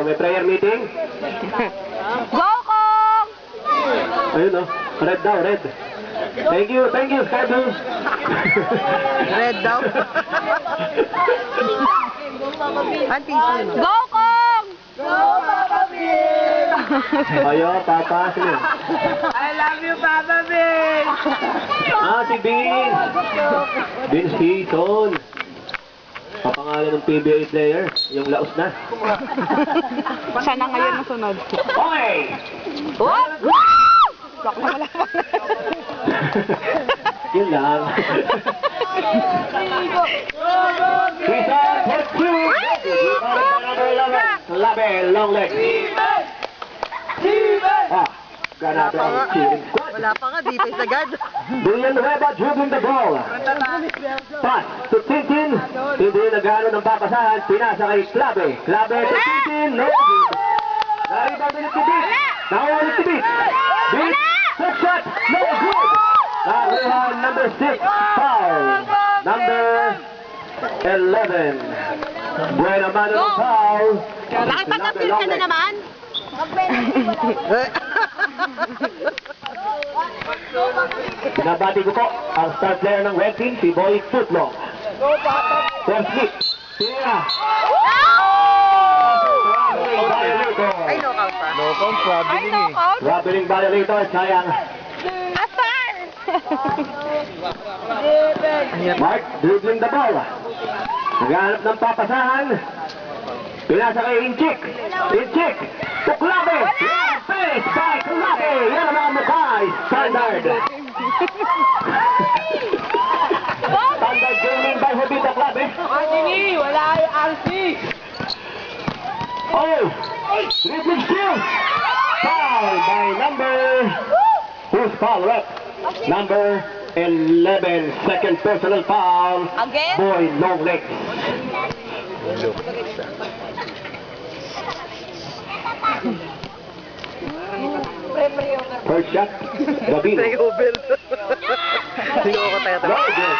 may prayer meeting? Go, Kong! Ayun o, red daw, red. Thank you, Sky Blue. Red daw. Auntie, Go, Kong! Go, Papa Bill! Ayo, Papa, sino? I love you, Papa Bill! Ah, si Vince. Vince Season. Kapangalan ng PBA player, yung laos na. Siya na ngayon nasunod. Okay! What? Block na wala pa. Yun lang. Season, hit two! Labe, long leg. Ah, ganado ang cheering squad. Wala pa nga, defense agad. Villanueva dribbling the ball. Pass to Tintin. Tintin nagano ng papasahan. Pinasa kay Clave. Clave to Tintin. No good. Naribang ulit si Beat. Naulit si Beat. Beat. Set shot. No good. Nakuha number 6. Foul. Number 11. Buena mano ng foul. Nakipag-appeal ka na naman? Binabati ko po ang star player ng Red Team, si Boy Footlong. Sam Smith. Tira. Ay, knockout pa. Knockout, traveling eh. Traveling violator, sayang. Asar! Mark dribbling the ball. Naghahanap ng papasahan. Pinasa kay Inchik. Inchik. Tuklabe. Face by Tuklabe. Yan ang mga mukha. Standard. Standard gaming by Jovita Tuklabe. Wala yung RC! Oh! Dribbling steal. Foul by number... Who's foul rep? Number 11. Second personal foul. Again? Boy long legs. First shot, Gabino. Over. Hindi ko tayo. Very good.